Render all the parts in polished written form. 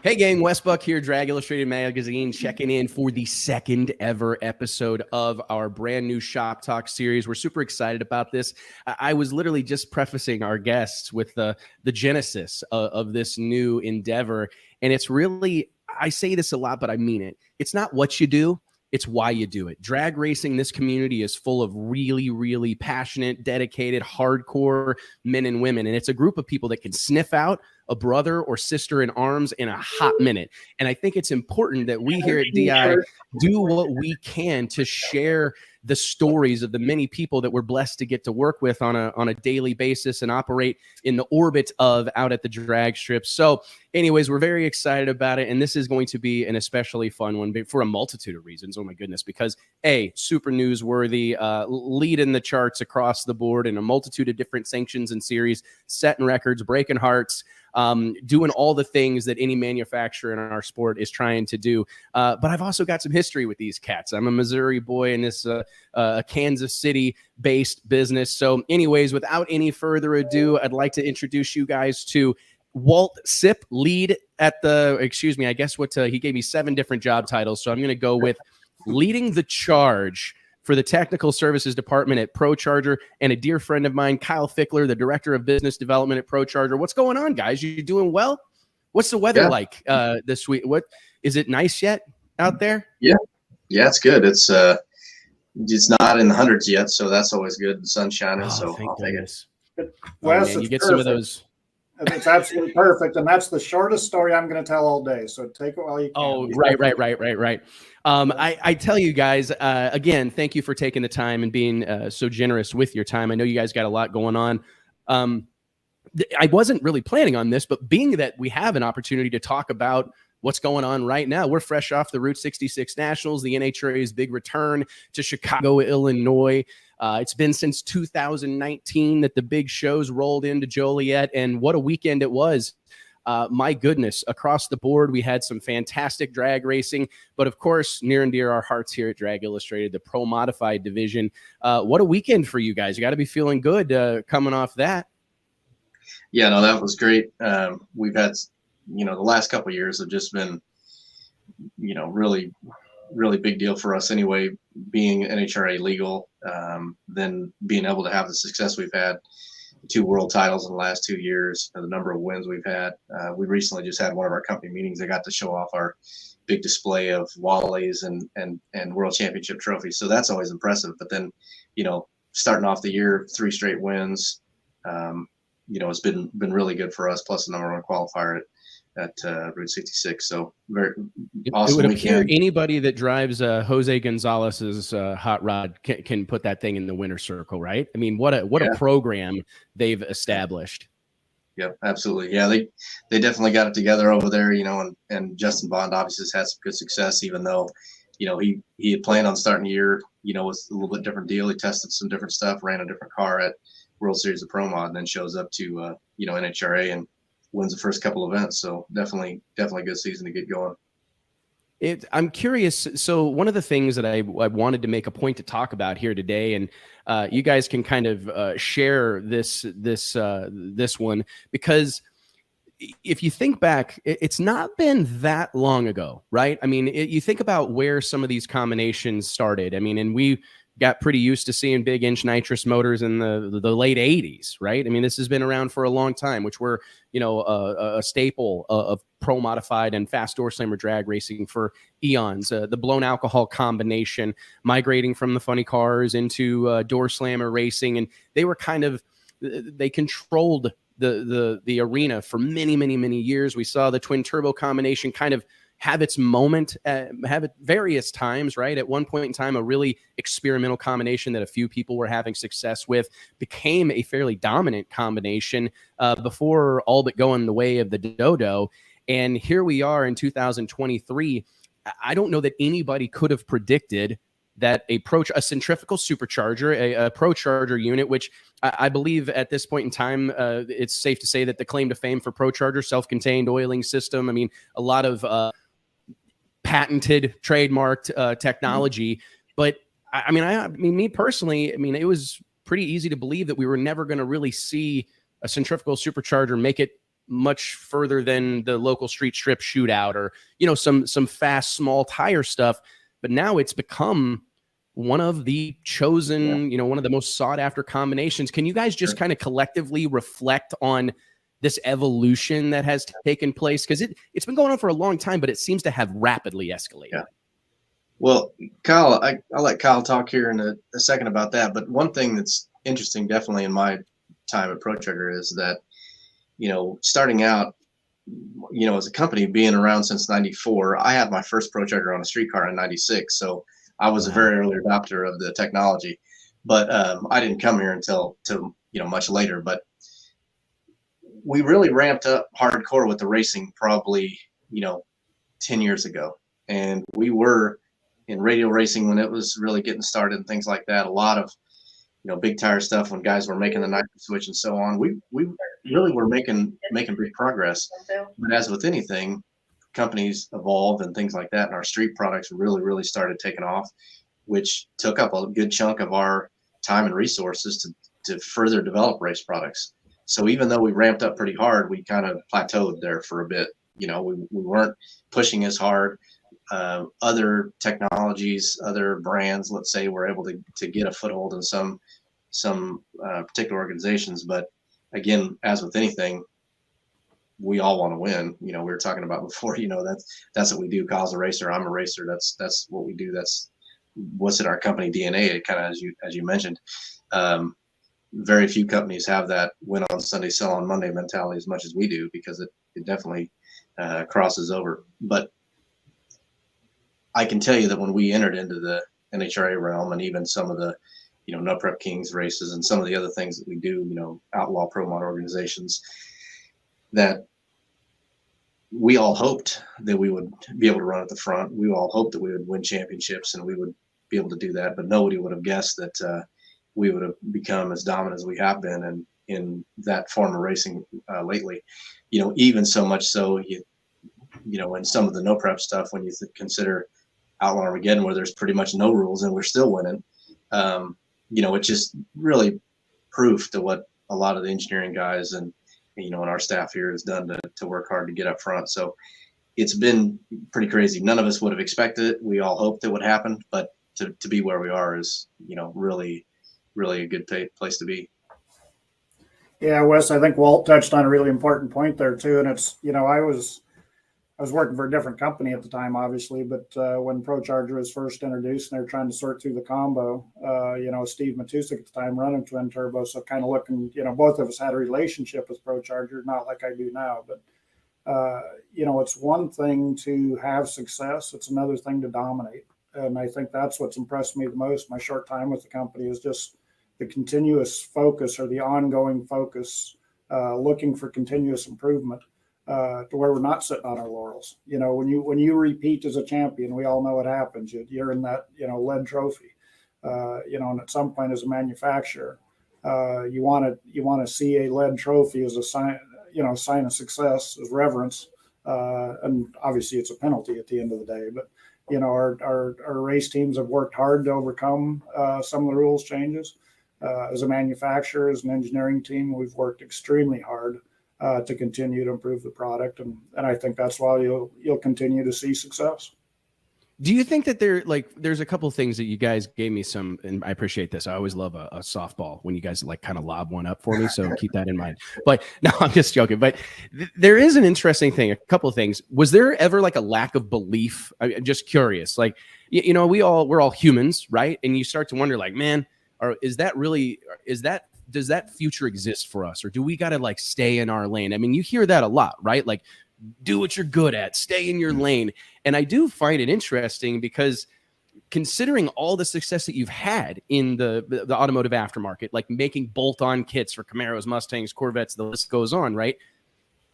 Hey gang, Westbuck here, Drag Illustrated Magazine, checking in for the second ever episode of our brand new Shop Talk series. We're super excited about this. I was literally just prefacing our guests with the genesis of this new endeavor. And it's really, I say this a lot, but I mean it. It's not what you do, it's why you do it. Drag racing, this community is full of really, really passionate, dedicated, hardcore men and women. And it's a group of people that can sniff out a brother or sister in arms in a hot minute. And I think it's important that we here at DI do what we can to share the stories of the many people that we're blessed to get to work with on a daily basis and operate in the orbit of out at the drag strip. So anyways, we're very excited about it. And this is going to be an especially fun one for a multitude of reasons. Oh my goodness, because super newsworthy, leading the charts across the board in a multitude of different sanctions and series, setting records, breaking hearts, doing all the things that any manufacturer in our sport is trying to do. But I've also got some history with these cats. I'm a Missouri boy in this Kansas City-based business. So anyways, without any further ado, I'd like to introduce you guys to Walt Sip, lead at the, I guess he gave me 7 different job titles. So I'm going to go with leading the charge for the technical services department at ProCharger, and a dear friend of mine, Kyle Fickler, the director of business development at ProCharger. What's going on, guys? You doing well? What's the weather like this week? What is it nice yet out there? Yeah, it's good. It's not in the hundreds yet, so that's always good. The sun's shining, so I'll take it. Wes, you get some of those. It's absolutely perfect, and that's the shortest story I'm going to tell all day. So take it while you can. Oh, right. I tell you guys, again, thank you for taking the time and being so generous with your time. I know you guys got a lot going on. I wasn't really planning on this, but being that we have an opportunity to talk about what's going on right now, we're fresh off the Route 66 Nationals, the NHRA's big return to Chicago, Illinois. It's been since 2019 that the big shows rolled into Joliet, and what a weekend it was. My goodness, across the board, we had some fantastic drag racing, but of course, near and dear our hearts here at Drag Illustrated, the Pro Modified division. What a weekend for you guys. You got to be feeling good coming off that. Yeah, no, that was great. We've had, the last couple of years have just been, really, really big deal for us anyway, being NHRA legal, then being able to have the success we've had. 2 world titles in the last 2 years, the number of wins we've had. We recently just had one of our company meetings. I got to show off our big display of Wallies and world championship trophies. So that's always impressive. But then, starting off the year, 3 straight wins, it's been really good for us. Plus the #1 qualifier at Route 66. So very awesome. It would appear anybody that drives Jose Gonzalez's hot rod can put that thing in the winner's circle, right? I mean, what a program they've established. Yep, absolutely. Yeah, they definitely got it together over there, and Justin Bond obviously has had some good success, even though, he had planned on starting the year, with a little bit different deal. He tested some different stuff, ran a different car at World Series of Pro Mod, and then shows up to NHRA and wins the first couple events. So definitely a good season to get going. I'm curious. So one of the things that I wanted to make a point to talk about here today, and you guys can kind of share this one, because if you think back, it's not been that long ago, right? I mean, you think about where some of these combinations started. I mean, and we got pretty used to seeing big inch nitrous motors in the late 80s, right? I mean, this has been around for a long time, which were, a staple of pro modified and fast door slammer drag racing for eons. The blown alcohol combination migrating from the funny cars into door slammer racing. And they were they controlled the arena for many, many, many years. We saw the twin turbo combination kind of have its moment, have it various times, right? At one point in time, a really experimental combination that a few people were having success with became a fairly dominant combination before all but going the way of the dodo. And here we are in 2023. I don't know that anybody could have predicted that a centrifugal supercharger, a ProCharger unit, which I believe at this point in time, it's safe to say that the claim to fame for ProCharger, self-contained oiling system, I mean, a lot of patented, trademarked technology. But I mean, me personally, it was pretty easy to believe that we were never going to really see a centrifugal supercharger make it much further than the local street strip shootout or, some fast, small tire stuff. But now it's become one of the chosen, one of the most sought after combinations. Can you guys just kind of collectively reflect on this evolution that has taken place? Because it's been going on for a long time, but it seems to have rapidly escalated. Yeah. Well, Kyle, I'll let Kyle talk here in a second about that. But one thing that's interesting, definitely in my time at ProCharger, is that, starting out, as a company being around since '94, I had my first ProCharger on a streetcar in '96. So I was a very early adopter of the technology, but I didn't come here until much later. But we really ramped up hardcore with the racing probably 10 years ago, and we were in radio racing when it was really getting started and things like that. A lot of big tire stuff when guys were making the nitro switch and so on. We really were making big progress. But as with anything, companies evolve and things like that, and our street products really started taking off, which took up a good chunk of our time and resources to further develop race products. So even though we ramped up pretty hard, we kind of plateaued there for a bit. We weren't pushing as hard. Other technologies, other brands, let's say, were able to get a foothold in some particular organizations. But again, as with anything, we all want to win. We were talking about before, that's what we do. Kyle's a racer. I'm a racer. That's what we do. That's what's in our company DNA. It kind of, as you mentioned, very few companies have that win on Sunday, sell on Monday mentality as much as we do, because it definitely crosses over. But I can tell you that when we entered into the NHRA realm, and even some of the, No Prep Kings races and some of the other things that we do, outlaw pro mod organizations, that we all hoped that we would be able to run at the front. We all hoped that we would win championships and we would be able to do that. But nobody would have guessed that we would have become as dominant as we have been in that form of racing lately. Even so much so, in some of the no prep stuff, when you consider Outlaw Armageddon, where there's pretty much no rules and we're still winning, it's just really proof to what a lot of the engineering guys and our staff here has done to work hard to get up front. So it's been pretty crazy. None of us would have expected it. We all hoped it would happen, but to be where we are is, really, really a good place to be. Yeah, Wes, I think Walt touched on a really important point there too. And it's, I was working for a different company at the time, obviously, but when ProCharger was first introduced and they're trying to sort through the combo, Steve Matusik at the time running twin turbo. So kind of looking, both of us had a relationship with ProCharger, not like I do now, but it's one thing to have success. It's another thing to dominate. And I think that's what's impressed me the most, my short time with the company, is just the continuous focus, or the ongoing focus, looking for continuous improvement. To where we're not sitting on our laurels. When you repeat as a champion, we all know what happens. You're in that, lead trophy. And at some point as a manufacturer, you want to see a lead trophy as a sign, sign of success, as reverence. And obviously it's a penalty at the end of the day. But our race teams have worked hard to overcome some of the rules changes. As a manufacturer, as an engineering team, we've worked extremely hard to continue to improve the product, and I think that's why you'll continue to see success. Do you think that there's a couple of things that you guys gave me some, and I appreciate this. I always love a softball when you guys kind of lob one up for me, so keep that in mind. But no, I'm just joking. But there is an interesting thing. A couple of things. Was there ever a lack of belief? I'm just curious. We're all humans, right? And you start to wonder, man, does that future exist for us, or do we got to stay in our lane? I mean, you hear that a lot, right? Do what you're good at, stay in your lane. And I do find it interesting because considering all the success that you've had in the automotive aftermarket, making bolt-on kits for Camaros, Mustangs, Corvettes, the list goes on, right?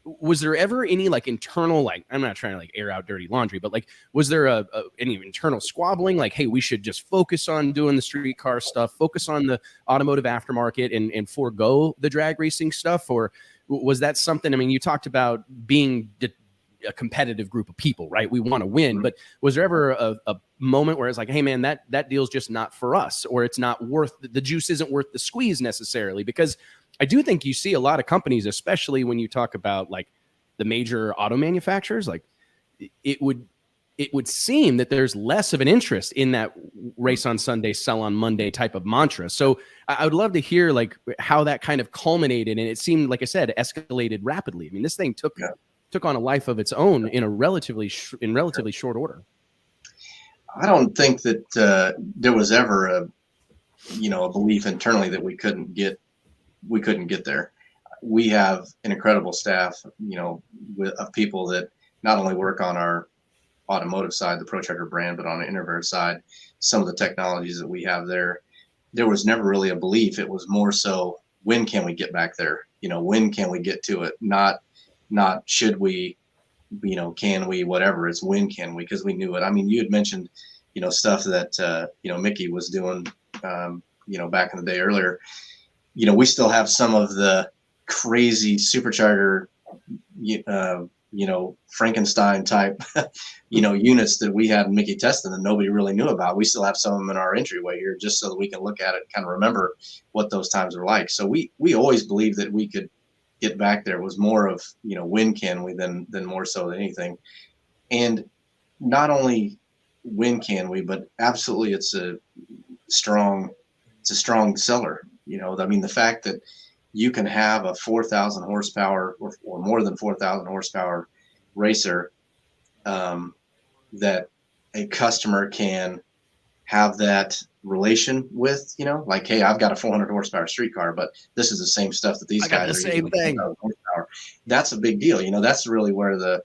Was there ever any internal, I'm not trying to air out dirty laundry, but was there any internal squabbling? Hey, we should just focus on doing the streetcar stuff, focus on the automotive aftermarket and forego the drag racing stuff? Or was that something, you talked about being a competitive group of people, right? We want to win, but was there ever a moment where it's hey man, that deal's just not for us, or it's not worth, the juice isn't worth the squeeze necessarily? Because I do think you see a lot of companies, especially when you talk about like the major auto manufacturers, like it would seem that there's less of an interest in that race on Sunday, sell on Monday type of mantra. So I would love to hear like how that kind of culminated. And it seemed, like I said, escalated rapidly. I mean, this thing took on a life of its own in a relatively short order. I don't think that there was ever a belief internally that we couldn't get there. We have an incredible staff, of people that not only work on our automotive side, the ProCharger brand, but on the Interverse side, some of the technologies that we have there was never really a belief. It was more so, when can we get back there? When can we get to it? Not should we, can we, whatever. It's when can we, because we knew it. I mean, you had mentioned, stuff that, Mickey was doing, back in the day earlier. We still have some of the crazy supercharger, Frankenstein type, units that we had Mickey testing that nobody really knew about. We still have some of them in our entryway here, just so that we can look at it and kind of remember what those times were like. So we always believed that we could get back there. It was more of, when can we, than more so than anything. And not only when can we, but absolutely it's a strong seller. I mean, the fact that you can have a 4,000 horsepower or more than 4,000 horsepower racer, that a customer can have that relation with, like, hey, I've got a 400 horsepower street car, but this is the same stuff that these guys are using. Same thing. That's a big deal. That's really where the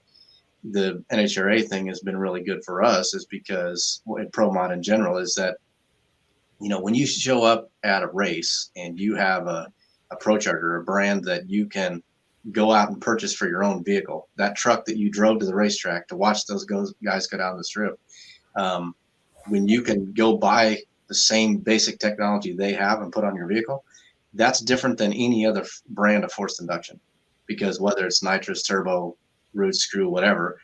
NHRA thing has been really good for us, is because Pro Mod in general is that, when you show up at a race and you have a ProCharger, a brand that you can go out and purchase for your own vehicle, that truck that you drove to the racetrack to watch those guys go down the strip, when you can go buy the same basic technology they have and put on your vehicle, that's different than any other brand of forced induction. Because whether it's nitrous, turbo, root, screw, whatever,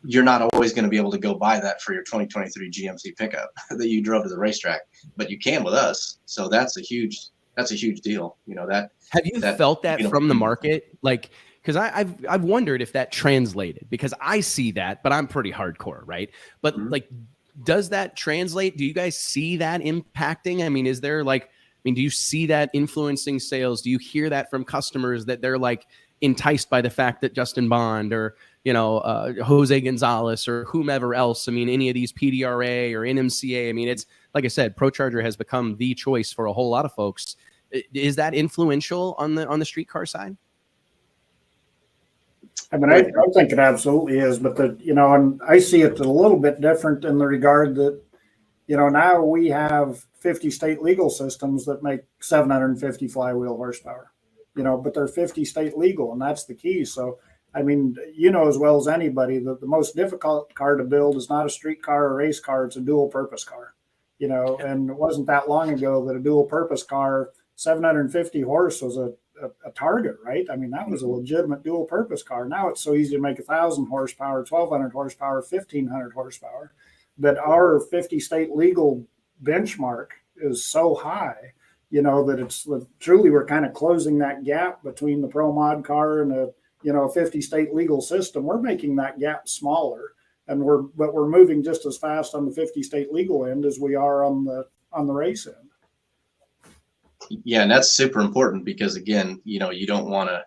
you're not always going to be able to go buy that for your 2023 GMC pickup that you drove to the racetrack, but you can with us. So that's a huge deal. Have you felt that from the market? Like, because I've wondered if that translated, because I see that, but I'm pretty hardcore, right? But like, does that translate? Do you guys see that impacting? I mean, is there like, do you see that influencing sales? Do you hear that from customers that they're like enticed by the fact that Justin Bond or, Jose Gonzalez or whomever else, any of these PDRA or NMCA, it's like I said, ProCharger has become the choice for a whole lot of folks. Is that influential on the street car side? I think it absolutely is, but and I see it a little bit different in the regard that, now we have 50 state legal systems that make 750 flywheel horsepower, but they're 50 state legal, and that's the key. So, as well as anybody, that the most difficult car to build is not a street car or race car, it's a dual purpose car, and it wasn't that long ago that a dual purpose car, 750 horse was a Target, right? That was a legitimate dual purpose car. Now it's so easy to make 1,000 horsepower, 1,200 horsepower, 1,500 horsepower. But our 50 state legal benchmark is so high, that it's truly, we're kind of closing that gap between the Pro Mod car and a 50 state legal system. We're making that gap smaller, and we're moving just as fast on the 50 state legal end as we are on the race end. Yeah, and that's super important, because again, you don't want to,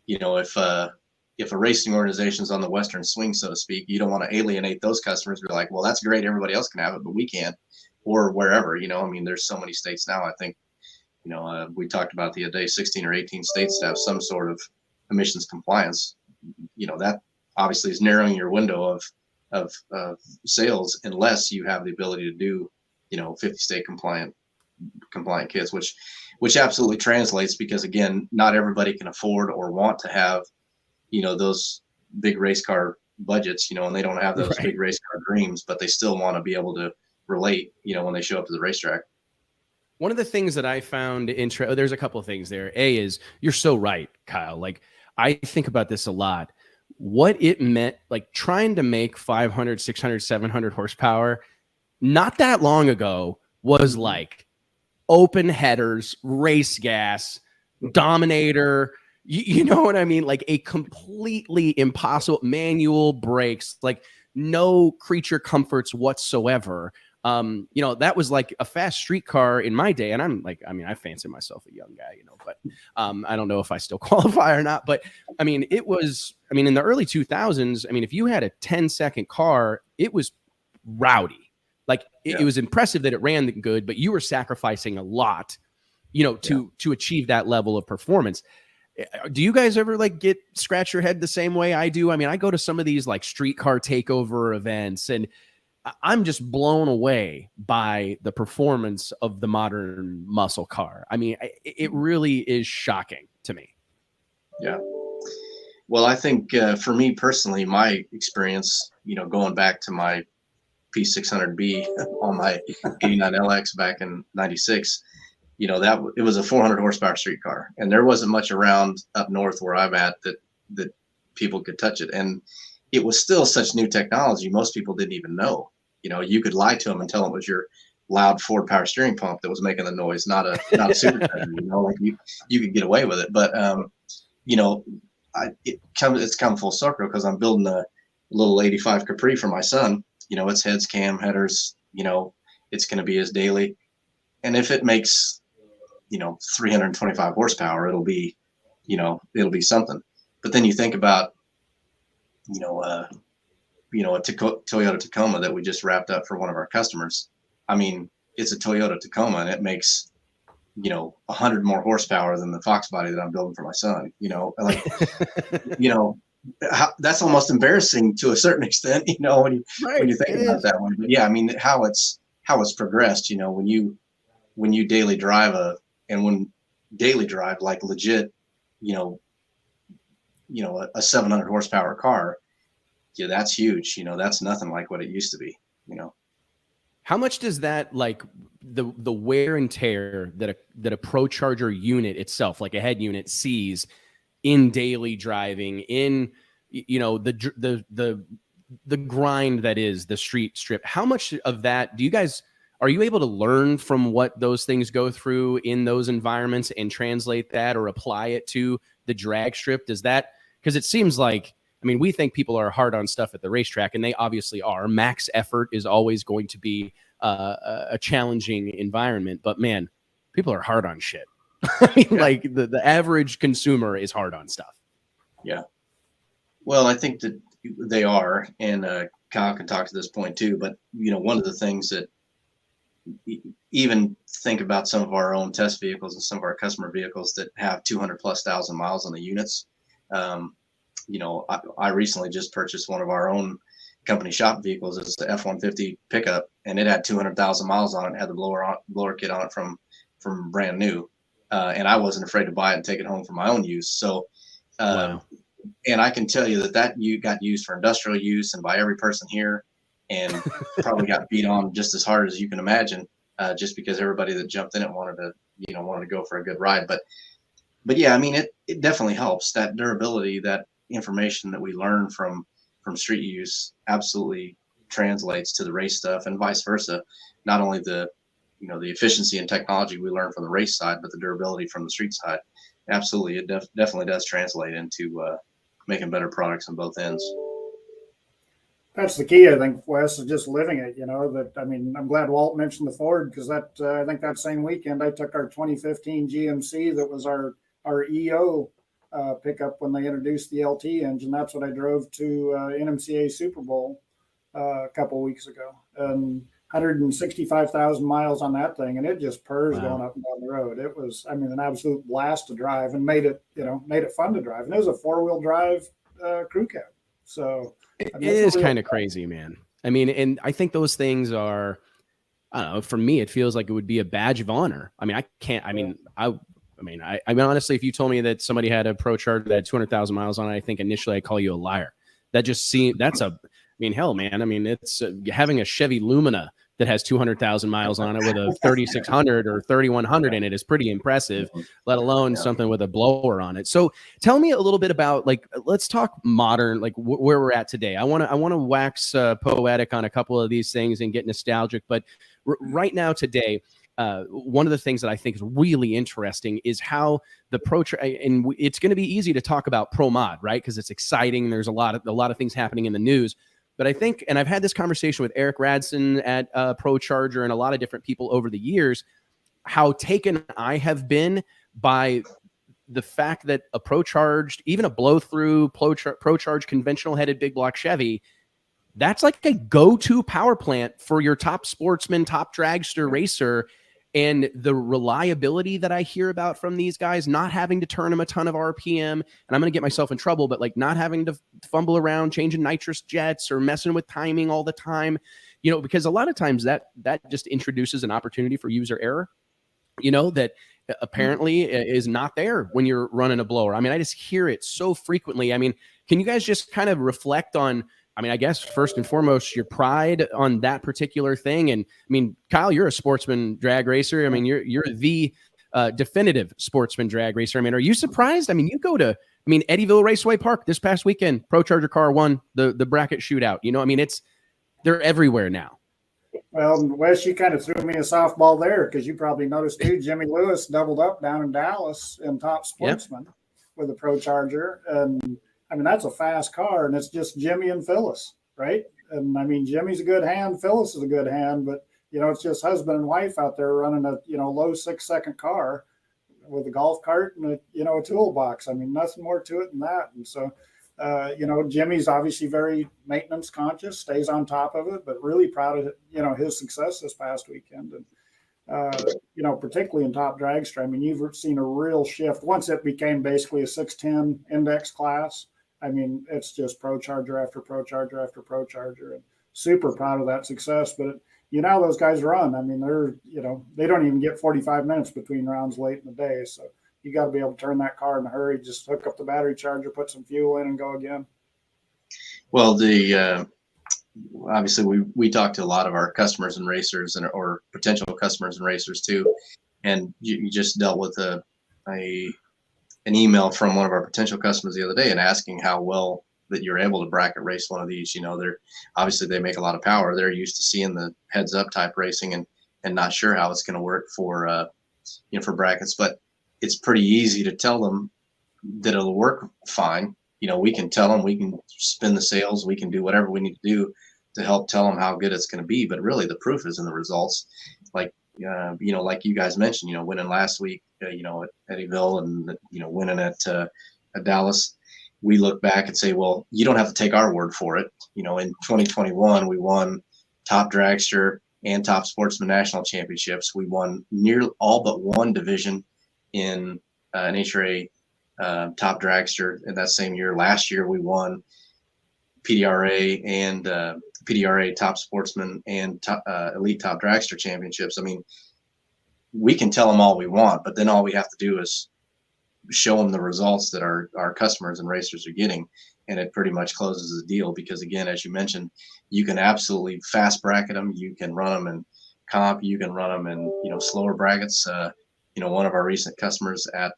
if a racing organization's on the Western swing, so to speak, you don't want to alienate those customers. Be like, well, that's great, everybody else can have it, but we can't, or wherever. There's so many states now. I think, we talked about the other day, 16 or 18 states to have some sort of emissions compliance. That obviously is narrowing your window of sales, unless you have the ability to do, 50 state compliant kits, which absolutely translates, because again, not everybody can afford or want to have, those big race car budgets, and they don't have those big race car dreams, but they still want to be able to relate, when they show up to the racetrack. One of the things that I found there's a couple of things there. A is, you're so right, Kyle. Like, I think about this a lot. What it meant, like trying to make 500, 600, 700 horsepower not that long ago was like open headers, race gas, Dominator. You know what I mean? Like a completely impossible manual brakes, like no creature comforts whatsoever. That was like a fast street car in my day. And I'm like, I mean, I fancy myself a young guy, but I don't know if I still qualify or not. But I mean, in the early 2000s, I mean, if you had a 10-second car, it was rowdy. Like it was impressive that it ran good, but you were sacrificing a lot, to achieve that level of performance. Do you guys ever like scratch your head the same way I do? I mean, I go to some of these like streetcar takeover events and I'm just blown away by the performance of the modern muscle car. I mean, it really is shocking to me. Yeah. Well, I think for me personally, my experience, going back to my P600B on my 89 LX back in '96, that it was a 400 horsepower street car, and there wasn't much around up north where I'm at that people could touch it. And it was still such new technology. Most people didn't even know, you could lie to them and tell them it was your loud Ford power steering pump that was making the noise, not a supercharger, like you could get away with it. But, it's come full circle because I'm building a little 85 Capri for my son. It's heads, cam, headers, it's going to be his daily. And if it makes, 325 horsepower, it'll be something. But then you think about, a Toyota Tacoma that we just wrapped up for one of our customers. I mean, it's a Toyota Tacoma and it makes, 100 more horsepower than the Fox body that I'm building for my son, that's almost embarrassing to a certain extent, when you think about it that way. But yeah, I mean, how it's progressed, when you daily drive like legit, a 700 horsepower car, that's huge. That's nothing like what it used to be, How much does that, like the wear and tear that a ProCharger unit itself, like a head unit, sees in daily driving, in the grind that is the street strip? How much of that are you able to learn from what those things go through in those environments and translate that or apply it to the drag strip? Because it seems like, I mean, we think people are hard on stuff at the racetrack, and they obviously are. Max effort is always going to be a challenging environment, but man, people are hard on shit. I mean, like the average consumer is hard on stuff. Yeah. Well, I think that they are, and Kyle can talk to this point too. But one of the things that even think about some of our own test vehicles and some of our customer vehicles that have 200,000+ miles on the units. I recently just purchased one of our own company shop vehicles. It's the F-150 pickup, and it had 200,000 miles on it. It had the blower kit on it from brand new, and I wasn't afraid to buy it and take it home for my own use. So, wow. And I can tell you that you got used for industrial use and by every person here, and probably got beat on just as hard as you can imagine, just because everybody that jumped in it wanted to go for a good ride. But yeah, I mean, it definitely helps. That durability, that information that we learn from street use absolutely translates to the race stuff, and vice versa. Not only the efficiency and technology we learn from the race side, but the durability from the street side. Absolutely, it definitely does translate into making better products on both ends. That's the key, I think, Wes, is just living it. I'm glad Walt mentioned the Ford, because I think that same weekend I took our 2015 GMC that was our EO pickup when they introduced the LT engine. That's what I drove to NMCA Super Bowl a couple of weeks ago, and 165,000 miles on that thing, and it just purrs going up and down the road. It was, an absolute blast to drive, and made it fun to drive. And it was a 4-wheel drive crew cab. So it is kind of crazy, man. I mean, and I think those things are, I don't know, for me, it feels like it would be a badge of honor. I mean, honestly, if you told me that somebody had a ProCharger that had 200,000 miles on it, I think initially I'd call you a liar. That just seems, hell, man. I mean, it's having a Chevy Lumina that has 200,000 miles on it with a 3600 or 3100 in it is pretty impressive, let alone something with a blower on it. So tell me a little bit about, like, let's talk modern, like where we're at today. I want to wax poetic on a couple of these things and get nostalgic, but right now today, one of the things that I think is really interesting is how the and it's going to be easy to talk about Pro Mod, right? Because it's exciting. There's a lot of things happening in the news. But I think, and I've had this conversation with Eric Radson at ProCharger and a lot of different people over the years, how taken I have been by the fact that a ProCharged, even a blow-through ProCharge conventional headed big block Chevy, that's like a go-to power plant for your top sportsman, top dragster racer. And the reliability that I hear about from these guys, not having to turn them a ton of RPM, and I'm going to get myself in trouble, but like not having to fumble around changing nitrous jets or messing with timing all the time, because a lot of times that just introduces an opportunity for user error, that apparently is not there when you're running a blower. I mean, I just hear it so frequently. I mean, can you guys just kind of reflect on, I guess first and foremost, your pride on that particular thing? And I mean, Kyle, you're a sportsman drag racer. I mean, you're the definitive sportsman drag racer. I mean, are you surprised? I mean, you go to, Eddyville Raceway Park this past weekend, ProCharger car won the bracket shootout. They're everywhere now. Well, Wes, you kind of threw me a softball there because you probably noticed too, Jimmy Lewis doubled up down in Dallas in Top Sportsman with a ProCharger. And that's a fast car, and it's just Jimmy and Phyllis, right? And Jimmy's a good hand, Phyllis is a good hand, but it's just husband and wife out there running a low 6-second car with a golf cart and a toolbox. Nothing more to it than that. And so, Jimmy's obviously very maintenance conscious, stays on top of it, but really proud of his success this past weekend. And particularly in top dragster, you've seen a real shift once it became basically a 610 index class. It's just ProCharger after ProCharger after ProCharger, and super proud of that success. But those guys run. They're they don't even get 45 minutes between rounds late in the day. So you got to be able to turn that car in a hurry. Just hook up the battery charger, put some fuel in, and go again. Well, obviously we talk to a lot of our customers and racers or potential customers and racers too, and you just dealt with an email from one of our potential customers the other day and asking how well that you're able to bracket race one of these. They're obviously, they make a lot of power. They're used to seeing the heads up type racing and not sure how it's going to work for for brackets, but it's pretty easy to tell them that it'll work fine. We can tell them, we can spin the sails, we can do whatever we need to do to help tell them how good it's going to be. But really the proof is in the results. Like you guys mentioned, winning last week, at Eddyville and, winning at Dallas, we look back and say, well, you don't have to take our word for it. In 2021, we won top dragster and top sportsman national championships. We won nearly all but one division in NHRA top dragster in that same year. Last year, we won PDRA and PDRA top sportsman and elite top dragster championships. We can tell them all we want, but then all we have to do is show them the results that our customers and racers are getting, and it pretty much closes the deal. Because again, as you mentioned, you can absolutely fast bracket them, you can run them in comp, you can run them in slower brackets. One of our recent customers at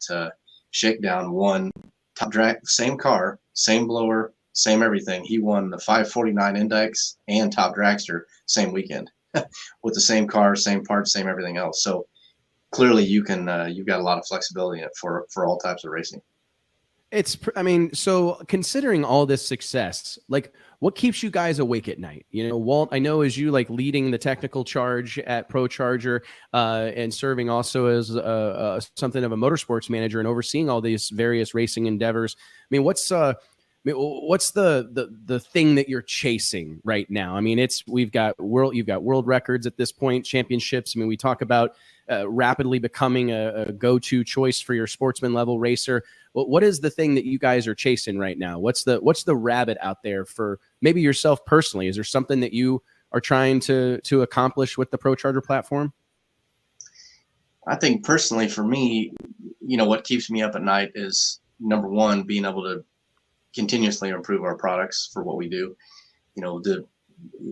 Shakedown won top drag, same car, same blower, same everything. He won the 549 index and top dragster same weekend with the same car, same parts, same everything else. So clearly you can, you've got a lot of flexibility in it for all types of racing. So considering all this success, like what keeps you guys awake at night? Walt, I know as you like leading the technical charge at ProCharger and serving also as something of a motorsports manager and overseeing all these various racing endeavors. What's the thing that you're chasing right now? You've got world records at this point, championships. We talk about rapidly becoming a go-to choice for your sportsman level racer. What is the thing that you guys are chasing right now? What's the rabbit out there for maybe yourself personally? Is there something that you are trying to accomplish with the ProCharger platform? I think personally for me, what keeps me up at night is number one, being able to continuously improve our products for what we do.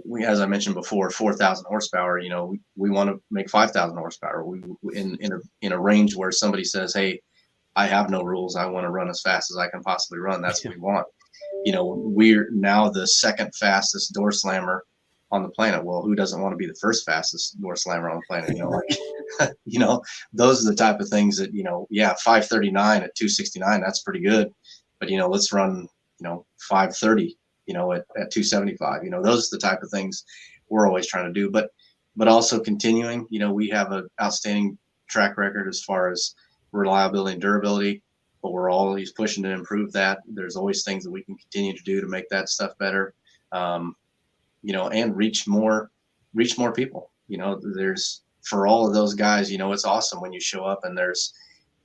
We, as I mentioned before, 4,000 horsepower, we want to make 5,000 horsepower. We in a range where somebody says, hey, I have no rules, I want to run as fast as I can possibly run. That's what we want. We're now the second fastest door slammer on the planet. Well, who doesn't want to be the first fastest door slammer on the planet? Those are the type of things that, 539 at 269, that's pretty good. But, let's run, 530, at 275, those are the type of things we're always trying to do. But also continuing, we have an outstanding track record as far as reliability and durability, but we're always pushing to improve that. There's always things that we can continue to do to make that stuff better, and reach more people. There's, for all of those guys, it's awesome when you show up and there's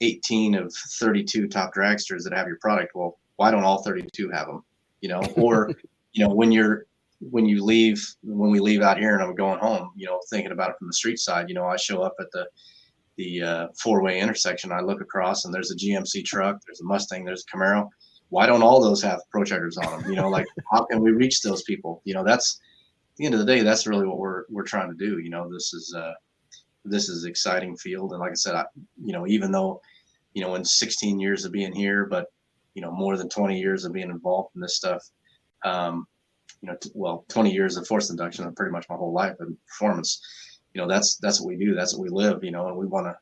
18 of 32 top dragsters that have your product. Well, why don't all 32 have them? Or, when we leave out here and I'm going home, thinking about it from the street side, I show up at the four-way intersection. I look across and there's a GMC truck, there's a Mustang, there's a Camaro. Why don't all those have ProChargers on them? Like, how can we reach those people? That's, at the end of the day, that's really what we're trying to do. This is exciting field. And like I said, even though, in 16 years of being here, but, more than 20 years of being involved in this stuff, 20 years of force induction and pretty much my whole life in performance, that's what we do. That's what we live, and we want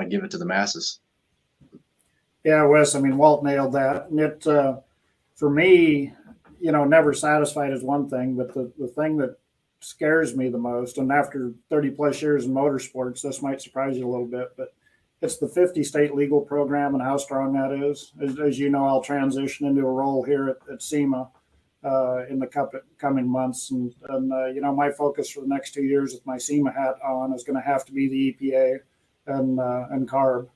to give it to the masses. Yeah, Wes, Walt nailed that. And it, for me, never satisfied is one thing, but the thing that scares me the most, and after 30 plus years in motorsports, this might surprise you a little bit, but it's the 50 state legal program and how strong that is. As you know, I'll transition into a role here at SEMA in the coming months. And my focus for the next 2 years with my SEMA hat on is going to have to be the EPA and CARB.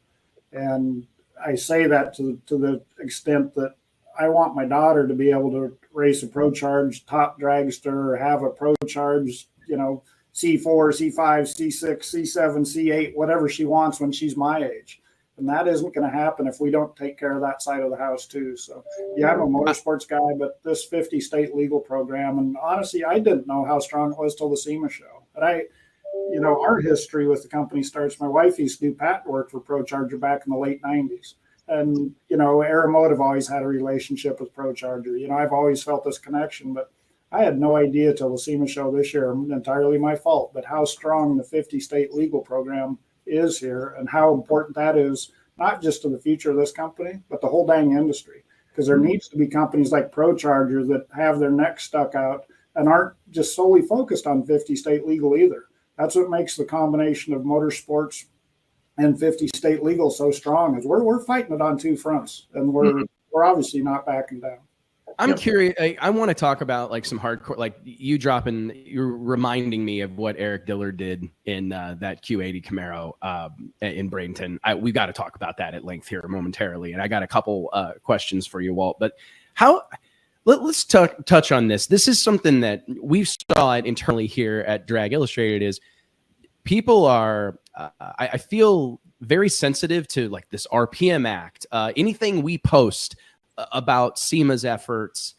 And I say that to the extent that I want my daughter to be able to race a ProCharge top dragster or have a ProCharge, C4, C5, C6, C7, C8, whatever she wants when she's my age. And that isn't going to happen if we don't take care of that side of the house too. So yeah, I'm a motorsports guy, but this 50 state legal program, and honestly, I didn't know how strong it was till the SEMA show. But our history with the company starts. My wife used to do patent work for ProCharger back in the late 90s. And, Aeromotive always had a relationship with ProCharger. I've always felt this connection, but I had no idea till the SEMA show this year, entirely my fault, but how strong the 50 state legal program is here and how important that is, not just to the future of this company, but the whole dang industry. Because there needs to be companies like ProCharger that have their necks stuck out and aren't just solely focused on 50 state legal either. That's what makes the combination of motorsports and 50 state legal so strong, is we're fighting it on two fronts, and we're obviously not backing down. I'm curious. I want to talk about like some hardcore, like you're reminding me of what Eric Dillard did in that Q80 Camaro in Bradenton. We've got to talk about that at length here momentarily. And I got a couple questions for you, Walt, but let's touch on this. This is something that we've saw it internally here at Drag Illustrated is people are, I feel very sensitive to like this RPM Act, anything we post about SEMA's efforts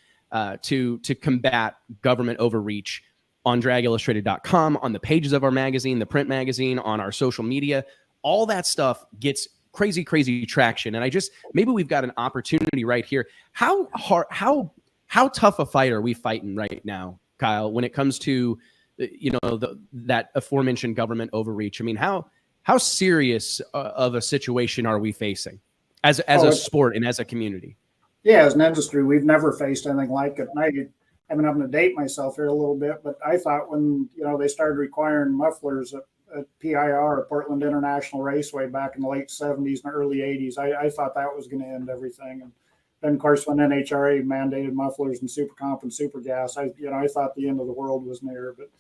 to combat government overreach on dragillustrated.com, on the pages of our magazine, the print magazine, on our social media. All that stuff gets crazy traction. And maybe we've got an opportunity right here. How tough a fight are we fighting right now, Kyle, when it comes to, that aforementioned government overreach? How serious of a situation are we facing as a sport and as a community? Yeah, as an industry, we've never faced anything like it. And I'm going to date myself here a little bit, but I thought when, they started requiring mufflers at PIR, at Portland International Raceway, back in the late 70s and early 80s, I thought that was going to end everything. And then, of course, when NHRA mandated mufflers and Supercomp and Supergas, I thought the end of the world was near. But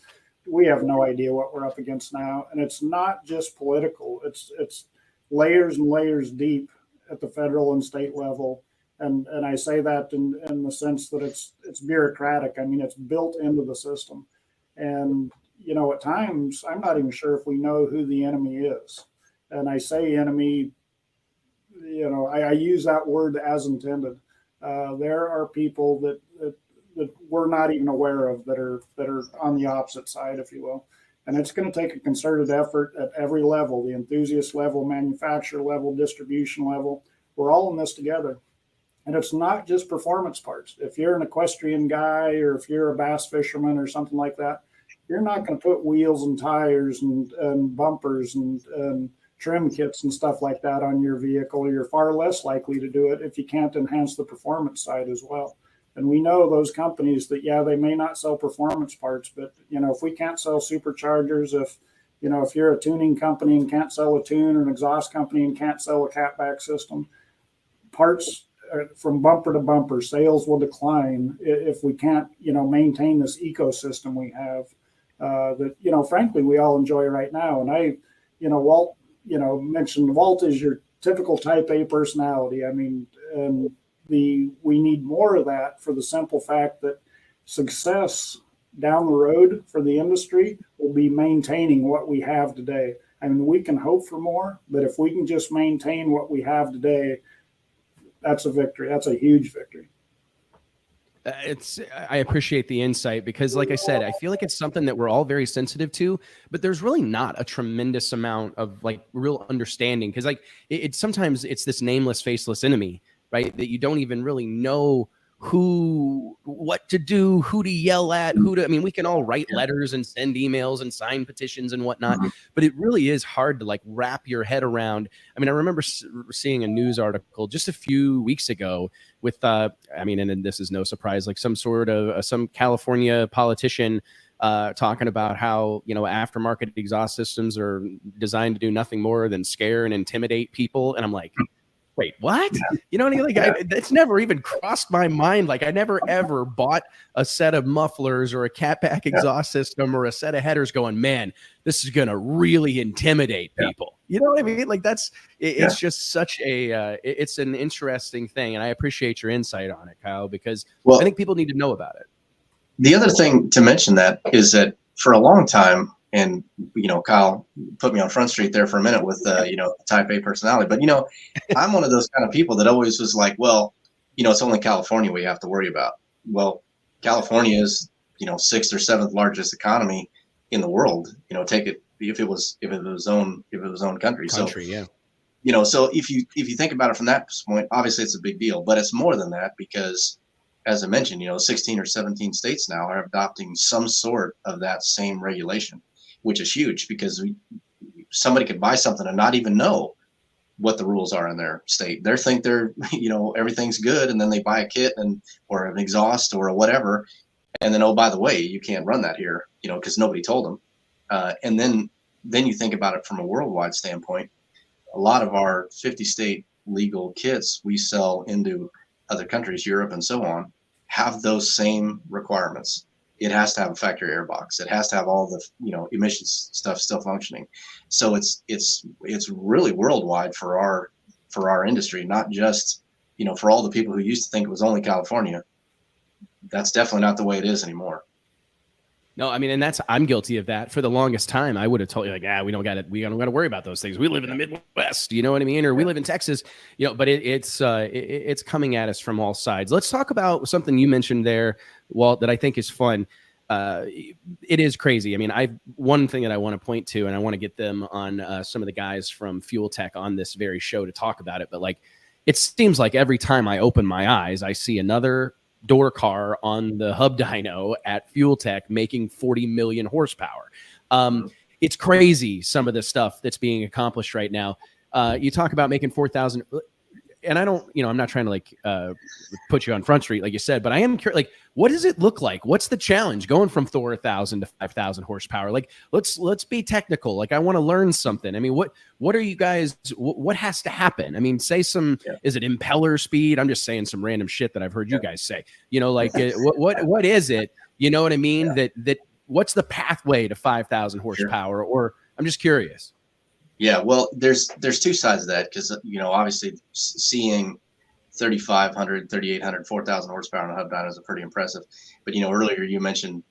we have no idea what we're up against now. And it's not just political. It's layers and layers deep at the federal and state level. And I say that in the sense that it's bureaucratic. It's built into the system. And, at times, I'm not even sure if we know who the enemy is. And I say enemy, I use that word as intended. There are people that we're not even aware of that are on the opposite side, if you will. And it's going to take a concerted effort at every level, the enthusiast level, manufacturer level, distribution level. We're all in this together. And it's not just performance parts. If you're an equestrian guy or if you're a bass fisherman or something like that, you're not going to put wheels and tires and bumpers and trim kits and stuff like that on your vehicle. You're far less likely to do it if you can't enhance the performance side as well. And we know those companies that, yeah, they may not sell performance parts, but, you know, if we can't sell superchargers, if you're a tuning company and can't sell a tune, or an exhaust company and can't sell a catback system, parts from bumper to bumper, sales will decline if we can't, maintain this ecosystem we have that, frankly, we all enjoy right now. And Walt, mentioned Walt is your typical type A personality. I mean, and we need more of that for the simple fact that success down the road for the industry will be maintaining what we have today. I mean, we can hope for more, but if we can just maintain what we have today, that's a victory. That's a huge victory. I appreciate the insight because, like I said, I feel like it's something that we're all very sensitive to, but there's really not a tremendous amount of like real understanding. Cause like sometimes it's this nameless, faceless enemy, right? That you don't even really know what to do, who to yell at, I mean, we can all write letters and send emails and sign petitions and whatnot, but it really is hard to like wrap your head around. I mean, I remember seeing a news article just a few weeks ago with, and this is no surprise, like some California politician talking about how, aftermarket exhaust systems are designed to do nothing more than scare and intimidate people. And I'm like, wait, what? You know what I mean? Like, that's never even crossed my mind. Like, I never ever bought a set of mufflers or a catback exhaust system or a set of headers going, man, this is going to really intimidate people. You know what I mean? Like, it's just such it's an interesting thing. And I appreciate your insight on it, Kyle, because I think people need to know about it. The other thing to mention that is that for a long time, and, Kyle put me on Front Street there for a minute with, type A personality. But, I'm one of those kind of people that always was like, well, it's only California we have to worry about. Well, California is, 6th or 7th largest economy in the world. Take it if it was own country. So, so if you think about it from that point, obviously it's a big deal. But it's more than that because, as I mentioned, 16 or 17 states now are adopting some sort of that same regulation, which is huge because somebody could buy something and not even know what the rules are in their state. They think they're, everything's good. And then they buy a kit or an exhaust or whatever. And then, oh, by the way, you can't run that here, because nobody told them. And then you think about it from a worldwide standpoint. A lot of our 50 state legal kits we sell into other countries, Europe and so on, have those same requirements. It has to have a factory air box. It has to have all the emissions stuff still functioning. So it's really worldwide for our industry, not just for all the people who used to think it was only California. That's definitely not the way it is anymore. No, I mean, and I'm guilty of that. For the longest time, I would have told you like, we don't got to worry about those things. We live in the Midwest, you know what I mean? Or we live in Texas, but it's coming at us from all sides. Let's talk about something you mentioned there, Walt, that I think is fun. It is crazy. I mean, one thing that I want to point to, and I want to get them on some of the guys from Fuel Tech on this very show to talk about it. But like, it seems like every time I open my eyes, I see another door car on the hub dyno at Fuel Tech making 40 million horsepower. It's crazy, some of the stuff that's being accomplished right now. You talk about making 4,000, and I don't, I'm not trying to put you on Front Street, like you said, but I am curious, like, what does it look like? What's the challenge going from 4,000 to 5,000 horsepower? Like, let's be technical. Like, I want to learn something. I mean, what are you guys, what has to happen? I mean, say is it impeller speed? I'm just saying some random shit that I've heard you guys say, what is it? You know what I mean? That what's the pathway to 5,000 horsepower? Or I'm just curious. Yeah, well, there's two sides of that because, obviously seeing 3,500, 3,800, 4,000 horsepower on a hub dyno is pretty impressive. But, earlier you mentioned,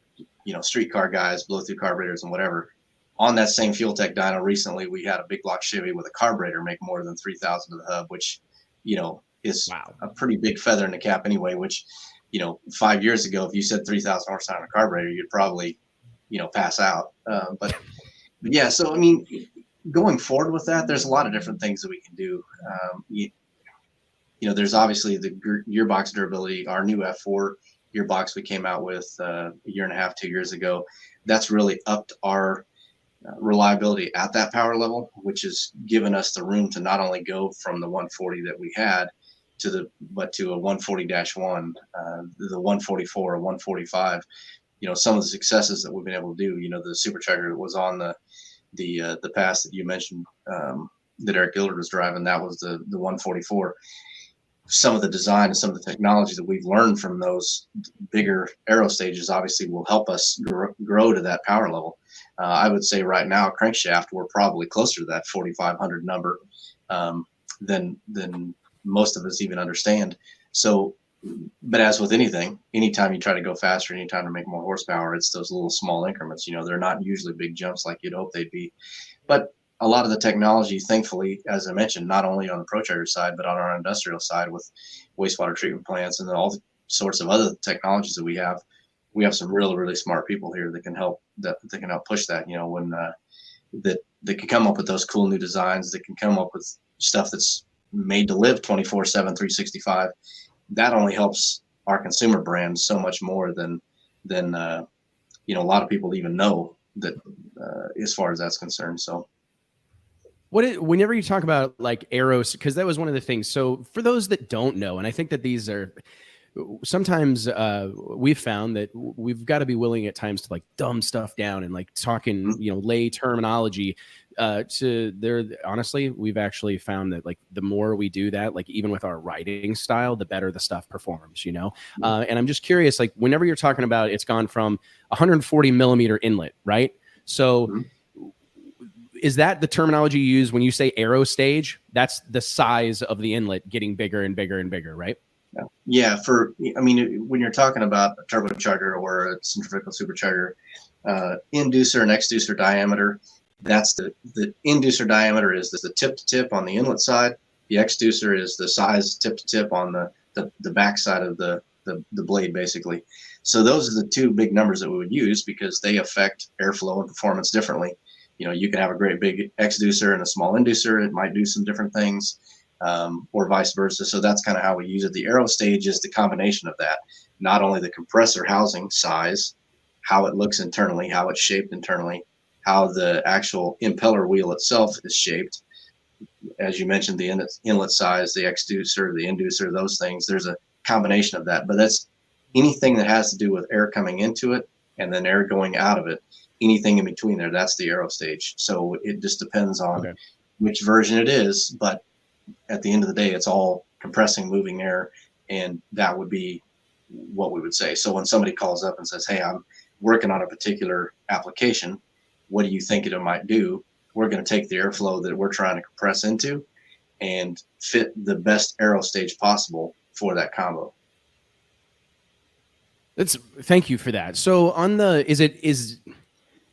streetcar guys, blow through carburetors and whatever. On that same Fuel Tech dyno recently, we had a big block Chevy with a carburetor make more than 3,000 to the hub, which, is a pretty big feather in the cap anyway, which, 5 years ago, if you said 3,000 horsepower on a carburetor, you'd probably, pass out. But yeah, so, I mean, going forward with that, there's a lot of different things that we can do. There's obviously the gearbox durability. Our new F4 gearbox we came out with a year and a half, 2 years ago, that's really upped our reliability at that power level, which has given us the room to not only go from the 140 that we had to a 140-1, the 144 or 145. Some of the successes that we've been able to do. The supercharger that was on the pass that you mentioned, that Eric Gilder was driving, that was the 144. Some of the design and some of the technology that we've learned from those bigger aero stages obviously will help us grow to that power level. I would say right now, crankshaft, we're probably closer to that 4,500 number than most of us even understand. So, but as with anything, anytime you try to go faster, anytime to make more horsepower, it's those little small increments. They're not usually big jumps like you'd hope they'd be. But a lot of the technology, thankfully, as I mentioned, not only on the ProCharger side, but on our industrial side with wastewater treatment plants and all the sorts of other technologies that we have some really, really smart people here that can help push that, when that can come up with those cool new designs, that can come up with stuff that's made to live 24/7, 365. That only helps our consumer brand so much more than a lot of people even know that as far as that's concerned. So whenever you talk about like arrows, because that was one of the things. So for those that don't know, and I think that these are sometimes we've found that we've got to be willing at times to like dumb stuff down and like talking, lay terminology honestly, we've actually found that like the more we do that, like even with our writing style, the better the stuff performs, and I'm just curious, like whenever you're talking about, it's gone from 140 millimeter inlet, right? So is that the terminology you use when you say aero stage? That's the size of the inlet getting bigger and bigger and bigger, right? Yeah. When you're talking about a turbocharger or a centrifugal supercharger, inducer and exducer diameter, that's the inducer diameter is the tip to tip on the inlet side. The exducer is the size tip to tip on the back side of the blade, basically. So those are the two big numbers that we would use because they affect airflow and performance differently. You can have a great big exducer and a small inducer. It might do some different things. Or vice versa. So that's kind of how we use it. The aero stage is the combination of that, not only the compressor housing size, how it looks internally, how it's shaped internally, how the actual impeller wheel itself is shaped. As you mentioned, the inlet size, the exducer, the inducer, those things, there's a combination of that. But that's anything that has to do with air coming into it and then air going out of it, anything in between there, that's the aero stage. So it just depends on which version it is. But at the end of the day, it's all compressing, moving air, and that would be what we would say. So when somebody calls up and says, hey, I'm working on a particular application, what do you think it might do? We're going to take the airflow that we're trying to compress into and fit the best aero stage possible for that combo. Thank you for that. So on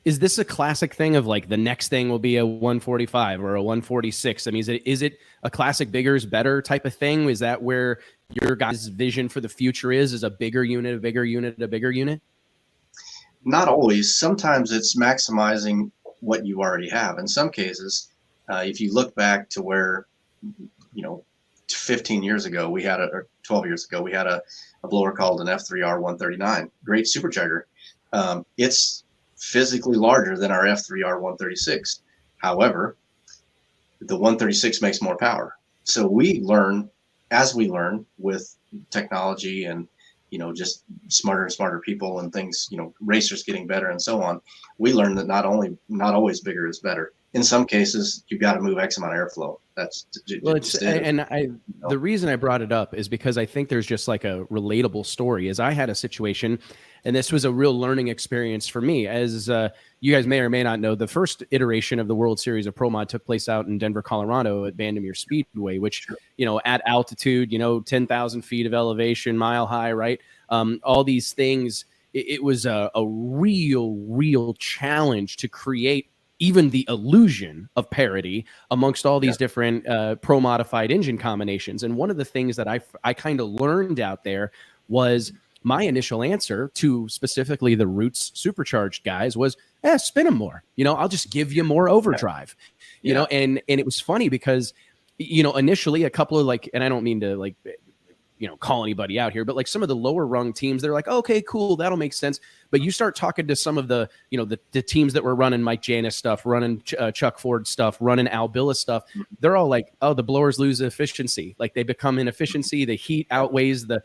is this a classic thing of like the next thing will be a 145 or a 146? I mean, is it a classic bigger is better type of thing? Is that where your guys' vision for the future is a bigger unit, a bigger unit, a bigger unit? Not always. Sometimes it's maximizing what you already have. In some cases, if you look back to where, 15 years ago, or 12 years ago, we had a blower called an F3R 139, great supercharger. It's physically larger than our F3R 136. However, the 136 makes more power. So as we learn with technology and, just smarter and smarter people and things, racers getting better and so on, we learn that not always bigger is better. In some cases, you've got to move X amount of airflow. That's the reason I brought it up is because I think there's just like a relatable story. As I had a situation, and this was a real learning experience for me. As you guys may or may not know, the first iteration of the World Series of Pro Mod took place out in Denver, Colorado at Vandermeer Speedway, which, at altitude, 10,000 feet of elevation, mile high, right? All these things, it was a real challenge to create even the illusion of parity amongst all these different pro modified engine combinations. And one of the things that I kind of learned out there was my initial answer to specifically the Roots supercharged guys was, spin them more. I'll just give you more overdrive. You know, and it was funny because, initially a couple of and I don't mean to call anybody out here, but like some of the lower rung teams, they're like, okay, cool, that'll make sense. But you start talking to some of the, the teams that were running Mike Janis stuff, running Chuck Ford stuff, running Al Billis stuff. They're all like, oh, the blowers lose efficiency. Like they become inefficiency. The heat outweighs the,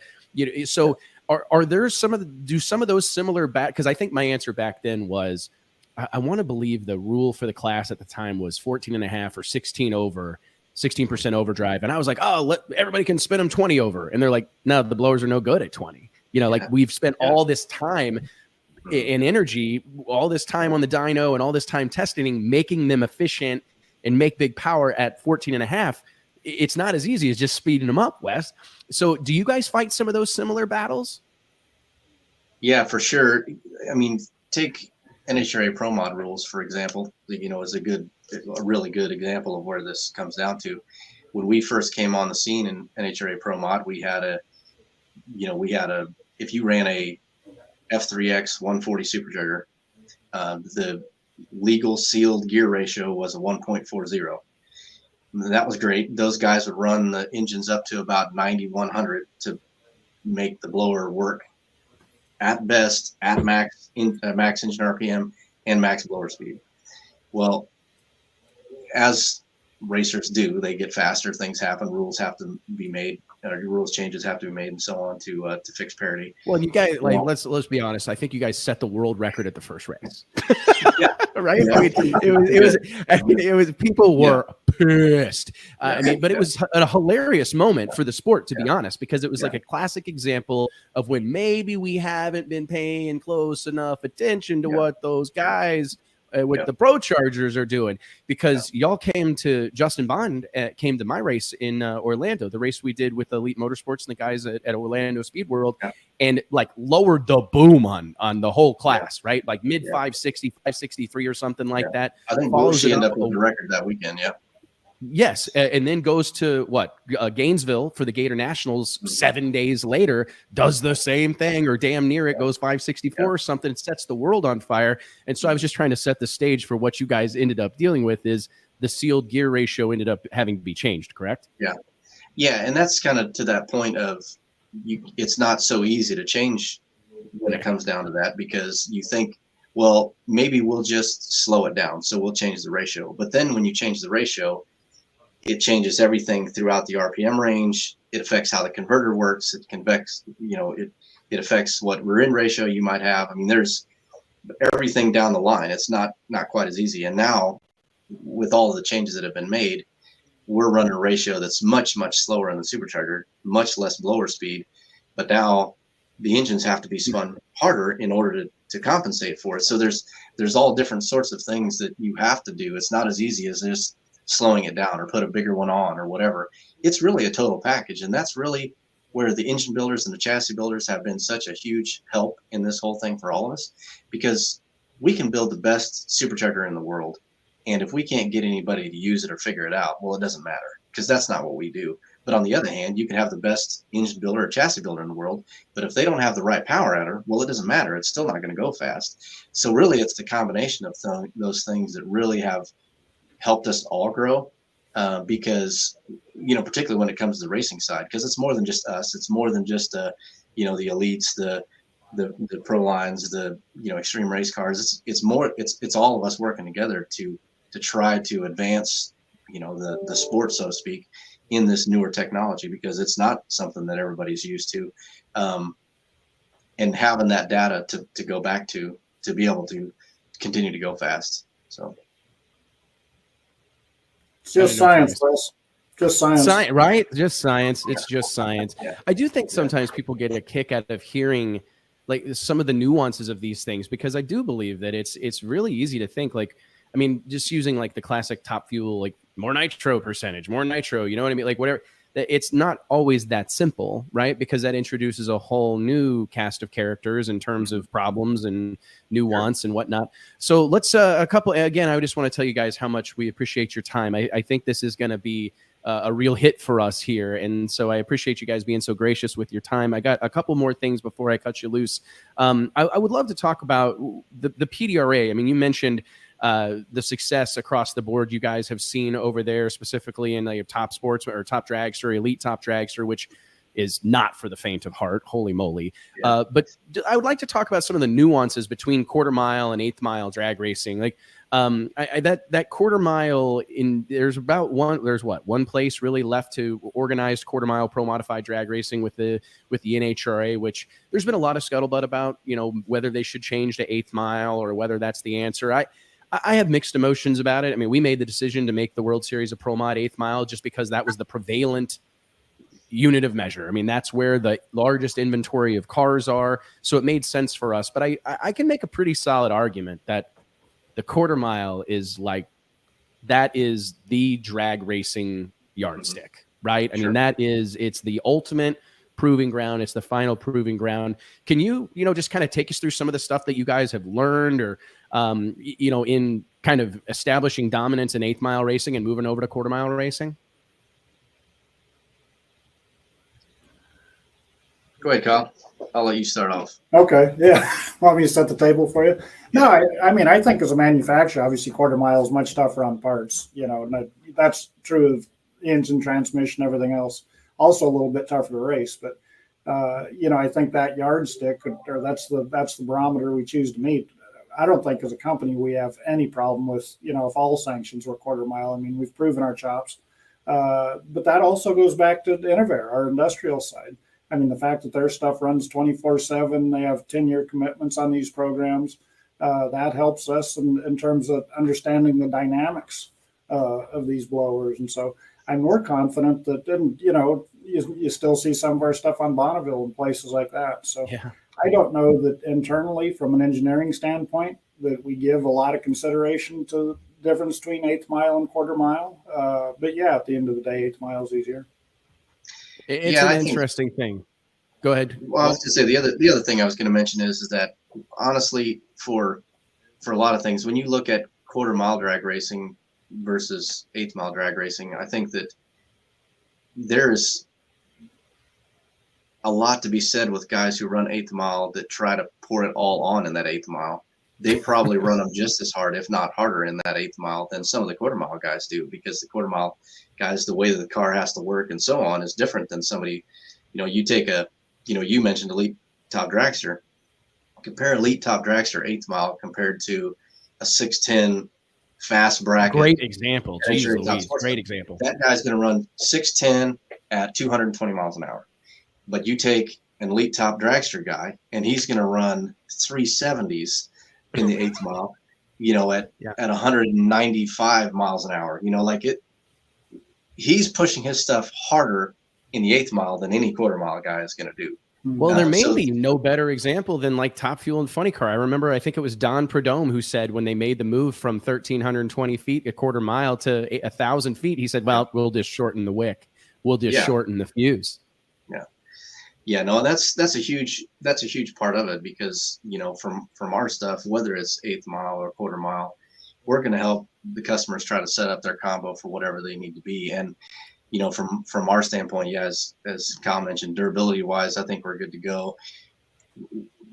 so are there some of those similar because I think my answer back then was, I want to believe the rule for the class at the time was 14.5 or 16% overdrive. And I was like, oh, everybody can spin them 20 over. And they're like, no, the blowers are no good at 20. Like we've spent all this time and energy, all this time on the dyno and all this time testing, making them efficient and make big power at 14.5. It's not as easy as just speeding them up, Wes. So do you guys fight some of those similar battles? Yeah, for sure. I mean, take NHRA Pro Mod rules, for example, is a really good example of where this comes down to. When we first came on the scene in NHRA Pro Mod, we had if you ran a F3X 140 supercharger, the legal sealed gear ratio was a 1.40. That was great. Those guys would run the engines up to about 9,100 to make the blower work at best, at max engine RPM and max blower speed. Well, as racers do, they get faster, things happen, rules have to be made, rules changes have to be made, and so on to fix parity. Well, you guys, let's be honest. I think you guys set the world record at the first race. Yeah. Right? Yeah. It was people were pissed. But it was a hilarious moment for the sport, to be honest, because it was like a classic example of when maybe we haven't been paying close enough attention to what those guys with the ProChargers are doing, because y'all came to Justin Bond came to my race in Orlando, the race we did with Elite Motorsports and the guys at Orlando Speed World, and like lowered the boom on the whole class, right? Like mid 560, 563 or something like that. I think she ended up with the record that weekend. Yeah. Yes, and then goes to Gainesville for the Gator Nationals 7 days later, does the same thing or damn near it, goes 564 or something, and sets the world on fire. And so I was just trying to set the stage for what you guys ended up dealing with is the sealed gear ratio ended up having to be changed, correct? Yeah, and that's kind of to that point of it's not so easy to change when it comes down to that, because you think, well, maybe we'll just slow it down, so we'll change the ratio. But then when you change the ratio, it changes everything throughout the RPM range. It affects how the converter works. It convex, it affects what rear end ratio you might have. I mean, there's everything down the line. It's not quite as easy. And now with all of the changes that have been made, we're running a ratio that's much, much slower in the supercharger, much less blower speed. But now the engines have to be spun harder in order to compensate for it. So there's all different sorts of things that you have to do. It's not as easy as just slowing it down or put a bigger one on or whatever. It's really a total package. And that's really where the engine builders and the chassis builders have been such a huge help in this whole thing for all of us, because we can build the best supercharger in the world. And if we can't get anybody to use it or figure it out, well, it doesn't matter, because that's not what we do. But on the other hand, you can have the best engine builder or chassis builder in the world, but if they don't have the right power adder, well, it doesn't matter. It's still not going to go fast. So really, it's the combination of those things that really have helped us all grow, because, particularly when it comes to the racing side, because it's more than just us. It's more than just, the elites, the pro lines, the, extreme race cars. It's all of us working together to try to advance, the sport, so to speak, in this newer technology, because it's not something that everybody's used to. And having that data to go back to be able to continue to go fast. So. It's just science, Wes. Just science. Right? Just science. It's just science. I do think sometimes people get a kick out of hearing like some of the nuances of these things, because I do believe that it's really easy to think like, I mean, just using like the classic Top Fuel, like more nitro percentage, more nitro, you know what I mean? Like whatever. It's not always that simple, right? Because that introduces a whole new cast of characters in terms of problems and nuance and whatnot. So let's again, I just want to tell you guys how much we appreciate your time. I think this is going to be a real hit for us here. And so I appreciate you guys being so gracious with your time. I got a couple more things before I cut you loose. I would love to talk about the PDRA. I mean, you mentioned the success across the board you guys have seen over there, specifically in your top sports or top dragster, elite top dragster, which is not for the faint of heart. Holy moly. Yeah. But I would like to talk about some of the nuances between quarter mile and eighth mile drag racing. Like that quarter mile there's one place really left to organize quarter mile pro modified drag racing with the NHRA, which there's been a lot of scuttlebutt about, whether they should change to eighth mile or whether that's the answer. I have mixed emotions about it. I mean, we made the decision to make the World Series a pro mod eighth mile just because that was the prevalent unit of measure. I mean, that's where the largest inventory of cars are. So it made sense for us. But I can make a pretty solid argument that the quarter mile is that is the drag racing yardstick, right? I mean, it's the ultimate proving ground. It's the final proving ground. Can you, just kind of take us through some of the stuff that you guys have learned or, in kind of establishing dominance in eighth mile racing and moving over to quarter mile racing? Go ahead, Kyle. I'll let you start off. Okay. Yeah. Want me to set the table for you? No, I mean, I think as a manufacturer, obviously quarter mile is much tougher on parts, and that's true of engine, transmission, everything else. Also a little bit tougher to race, but I think that yardstick, or that's the barometer we choose to meet. I don't think as a company we have any problem with, if all sanctions were quarter mile. I mean, we've proven our chops, but that also goes back to Innovair, our industrial side. I mean, the fact that their stuff runs 24/7, they have 10-year commitments on these programs. That helps us in terms of understanding the dynamics of these blowers. And so I'm more confident that, you still see some of our stuff on Bonneville and places like that. So yeah. I don't know that internally from an engineering standpoint that we give a lot of consideration to the difference between eighth mile and quarter mile. But yeah, at the end of the day, eighth mile is easier. It's an interesting thing. Go ahead. Well, I was going to say the other thing I was going to mention is that honestly, for a lot of things, when you look at quarter mile drag racing versus eighth mile drag racing, I think that there's a lot to be said with guys who run eighth mile that try to pour it all on in that eighth mile. They probably run them just as hard, if not harder, in that eighth mile than some of the quarter mile guys do, because the quarter mile guys, the way that the car has to work and so on is different than somebody, you take you mentioned elite top dragster. Compare elite top dragster eighth mile compared to a 610 fast bracket. Great example. Great example. That guy's going to run 610 at 220 miles an hour. But you take an elite top dragster guy and he's going to run 370s in the eighth mile, at 195 miles an hour. He's pushing his stuff harder in the eighth mile than any quarter mile guy is going to do. Well, there may be no better example than like Top Fuel and Funny Car. I remember, I think it was Don Prudhomme who said when they made the move from 1,320 feet a quarter mile to 1,000 feet, he said, well, we'll just shorten the wick. We'll just shorten the fuse. Yeah. Yeah, no, that's a huge part of it because, from our stuff, whether it's eighth mile or quarter mile, we're going to help the customers try to set up their combo for whatever they need to be. And, from our standpoint, as Kyle mentioned, durability wise, I think we're good to go.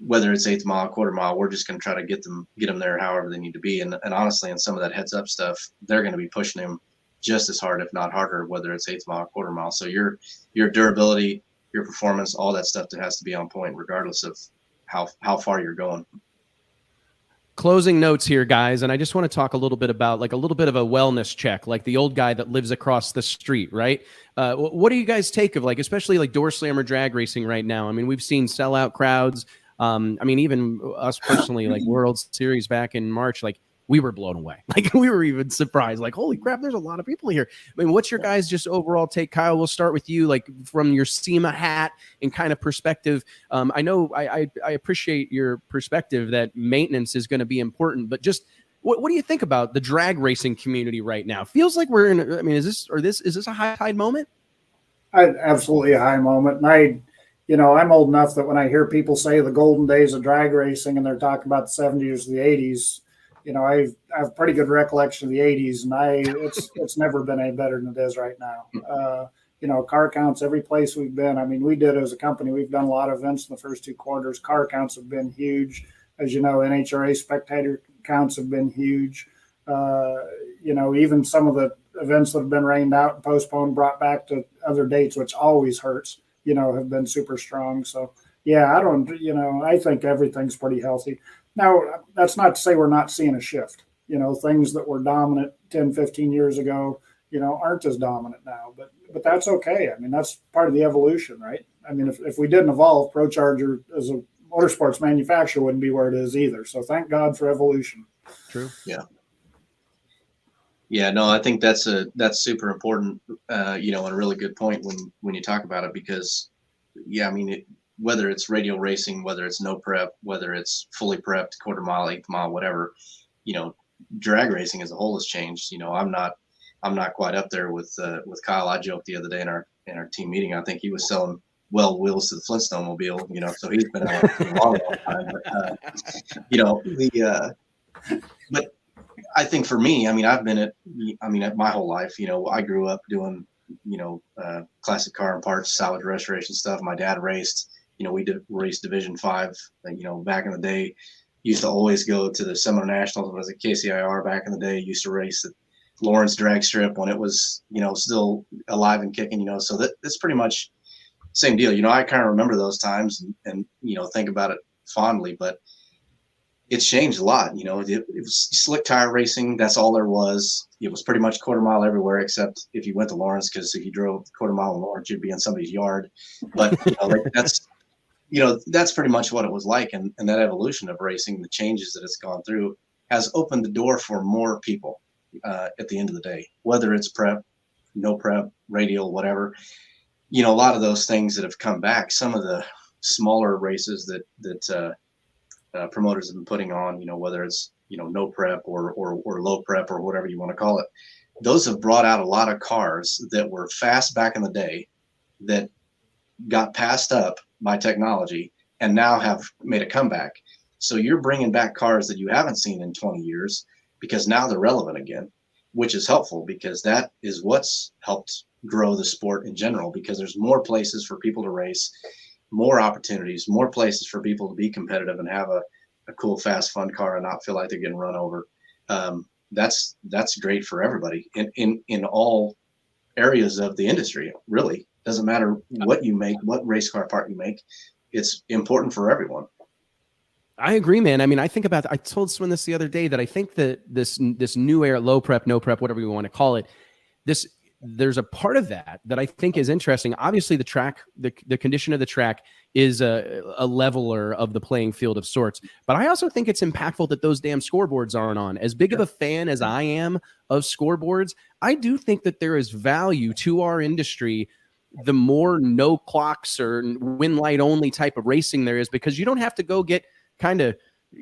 Whether it's eighth mile, quarter mile, we're just going to try to get them there however they need to be. And honestly, in some of that heads up stuff, they're going to be pushing them just as hard, if not harder, whether it's eighth mile or quarter mile. So your durability, your performance, all that stuff that has to be on point, regardless of how far you're going. Closing notes here, guys, and I just want to talk a little bit about like a little bit of a wellness check, like the old guy that lives across the street, right? What do you guys take of especially like door slammer drag racing right now? I mean, we've seen sellout crowds. I mean, even us personally, like World Series back in March, we were blown away. We were even surprised, holy crap, there's a lot of people here. I mean, what's your guys' just overall take? Kyle, we'll start with you, from your SEMA hat and kind of perspective. I know I appreciate your perspective that maintenance is going to be important, but just what do you think about the drag racing community right now? Feels like we're in, I mean, is this a high tide moment? Absolutely a high moment. And I'm old enough that when I hear people say the golden days of drag racing and they're talking about the 70s or the 80s, I have pretty good recollection of the 80s, and it's never been any better than it is right now. Car counts every place we've been. I mean, we did as a company, we've done a lot of events in the first two quarters. Car counts have been huge. As you know, NHRA spectator counts have been huge. Even some of the events that have been rained out and postponed, brought back to other dates, which always hurts. have been super strong. So yeah, I think everything's pretty healthy. Now, that's not to say we're not seeing a shift. Things that were dominant 10, 15 years ago, aren't as dominant now, but that's okay. I mean, that's part of the evolution, right? I mean, if we didn't evolve, ProCharger as a motorsports manufacturer wouldn't be where it is either. So thank God for evolution. True. Yeah. Yeah, no, I think that's super important, and a really good point when you talk about it, because, yeah, I mean, whether it's radial racing, whether it's no prep, whether it's fully prepped, quarter mile, eighth mile, whatever, drag racing as a whole has changed. I'm not quite up there with Kyle. I joked the other day in our team meeting. I think he was selling wheels to the Flintstone mobile, so he's been out for a long time. But I think for me, I mean, I've been at my whole life, I grew up doing, classic car and parts, salvage restoration stuff. My dad raced, we raced Division 5, back in the day. Used to always go to the Summer Nationals. It was at KCIR back in the day. Used to race at Lawrence Drag Strip when it was, still alive and kicking, so that's pretty much same deal. I kind of remember those times and think about it fondly, but it's changed a lot. It was slick tire racing. That's all there was. It was pretty much quarter mile everywhere, except if you went to Lawrence, because if you drove quarter mile in Lawrence, you'd be in somebody's yard. But that's pretty much what it was like. And that evolution of racing, the changes that it's gone through, has opened the door for more people at the end of the day, whether it's prep, no prep, radial, whatever. A lot of those things that have come back, some of the smaller races that promoters have been putting on, whether it's, no prep or low prep or whatever you want to call it, those have brought out a lot of cars that were fast back in the day that got passed up by technology and now have made a comeback. So you're bringing back cars that you haven't seen in 20 years because now they're relevant again, which is helpful, because that is what's helped grow the sport in general, because there's more places for people to race, more opportunities, more places for people to be competitive and have a cool, fast, fun car and not feel like they're getting run over. That's great for everybody in all areas of the industry. Really doesn't matter what you make, what race car part you make. It's important for everyone. I agree, man. I mean, I told Swin this the other day, that I think that this new era, low prep, no prep, whatever you want to call it, there's a part of that I think is interesting. Obviously, the track, the condition of the track is a leveler of the playing field of sorts. But I also think it's impactful that those damn scoreboards aren't on. As big of a fan as I am of scoreboards, I do think that there is value to our industry the more no clocks or win light only type of racing there is, because you don't have to go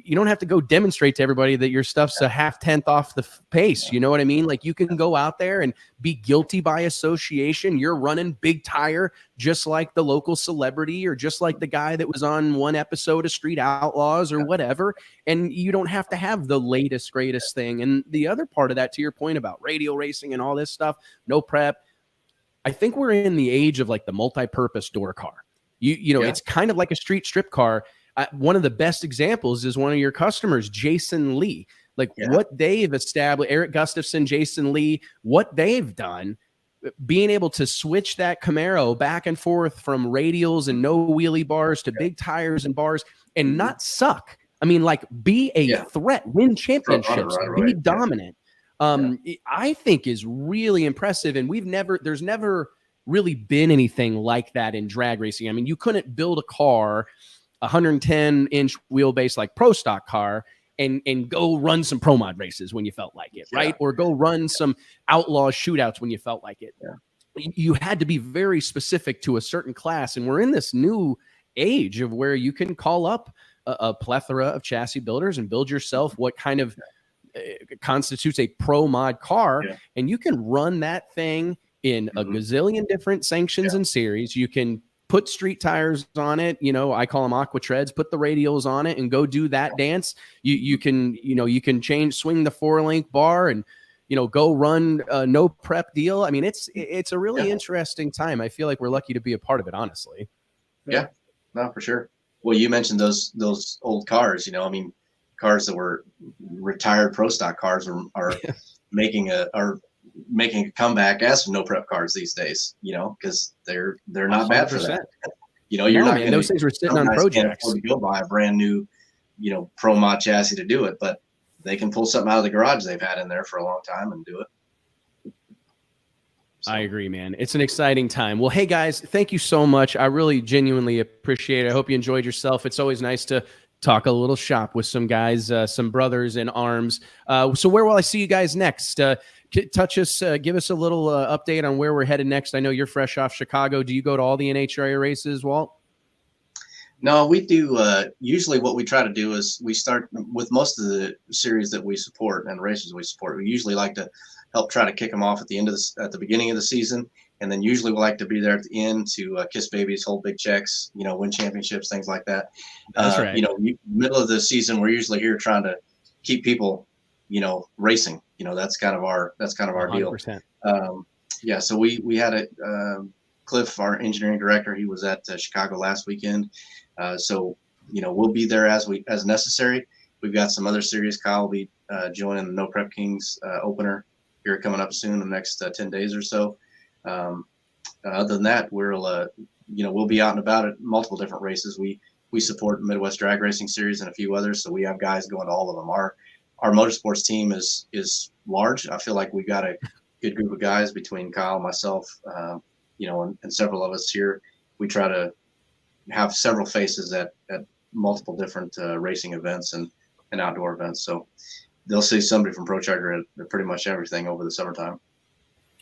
you don't have to go demonstrate to everybody that your stuff's a half-tenth off the pace. You know what I mean? Like, you can go out there and be guilty by association. You're running big tire, just like the local celebrity, or just like the guy that was on one episode of Street Outlaws or whatever. And you don't have to have the latest, greatest thing. And the other part of that, to your point about radial racing and all this stuff, no prep, I think we're in the age of like the multi-purpose door car. It's kind of like a street strip car. One of the best examples is one of your customers, Jason Lee. What they've established, Eric Gustafson, Jason Lee, what they've done, being able to switch that Camaro back and forth from radials and no wheelie bars to big tires and bars and not suck. I mean, be a threat, win championships, be dominant. I think is really impressive. And there's never really been anything like that in drag racing. I mean, you couldn't build a car 110-inch wheelbase like pro stock car and go run some pro mod races when you felt like it, right? Or go run some outlaw shootouts when you felt like it. You had to be very specific to a certain class. And we're in this new age of where you can call up a plethora of chassis builders and build yourself what kind of constitutes a pro mod car. And you can run that thing in a gazillion different sanctions and series. You can put street tires on it. I call them aqua treads, put the radials on it and go do that dance. You can swing the 4-link bar and, go run a no prep deal. I mean, it's a really interesting time. I feel like we're lucky to be a part of it, honestly. Yeah, no, for sure. Well, you mentioned those old cars, cars that were retired pro stock cars are making making a comeback as no prep cars these days, because they're not bad for that. You're not those things were sitting on projects. Can't afford to go buy a brand new, Pro Mod chassis to do it, but they can pull something out of the garage they've had in there for a long time and do it. So. I agree, man. It's an exciting time. Well, hey guys, thank you so much. I really genuinely appreciate it. I hope you enjoyed yourself. It's always nice to talk a little shop with some guys, some brothers in arms. So where will I see you guys next? Touch us, give us a little update on where we're headed next. I know you're fresh off Chicago. Do you go to all the NHRA races, Walt? No, we do. Usually what we try to do is we start with most of the series that we support and races we support. We usually like to help try to kick them off at the beginning of the season. And then usually we like to be there at the end to kiss babies, hold big checks, win championships, things like that. That's right. Middle of the season, we're usually here trying to keep people, racing. That's kind of our 100%. deal. So we had Cliff, our engineering director, he was at Chicago last weekend. So we'll be there as necessary. We've got some other series. Kyle will be joining the No Prep Kings opener here coming up soon in the next 10 days or so. Other than that, we'll be out and about at multiple different races. We support Midwest Drag Racing Series and a few others, so we have guys going to all of them. Our motorsports team is large. I feel like we've got a good group of guys between Kyle, myself, and several of us here. We try to have several faces at multiple different racing events and outdoor events. So they'll see somebody from ProCharger at pretty much everything over the summertime.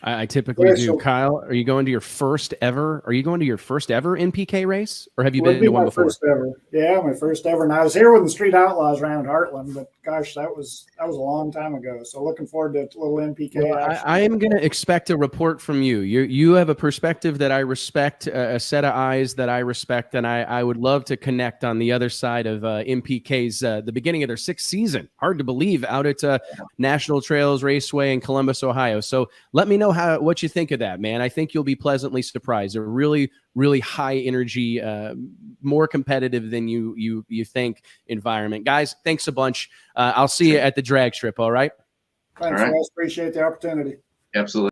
I typically do. Kyle, are you going to your first ever NPK race, or have you been to one before? First ever. Yeah, my first ever. And I was here when the Street Outlaws ran at Heartland, but gosh, that was a long time ago. So looking forward to a little NPK. Well, I am going to expect a report from you. You have a perspective that I respect, a set of eyes that I respect, and I would love to connect on the other side of NPK's the beginning of their 6th season. Hard to believe, out at National Trails Raceway in Columbus, Ohio. So let me know what you think of that, man. I think you'll be pleasantly surprised. A really, really high energy, more competitive than you think environment. Guys, thanks a bunch. I'll see you at the drag strip. All right. Thanks, guys. Appreciate the opportunity. Absolutely.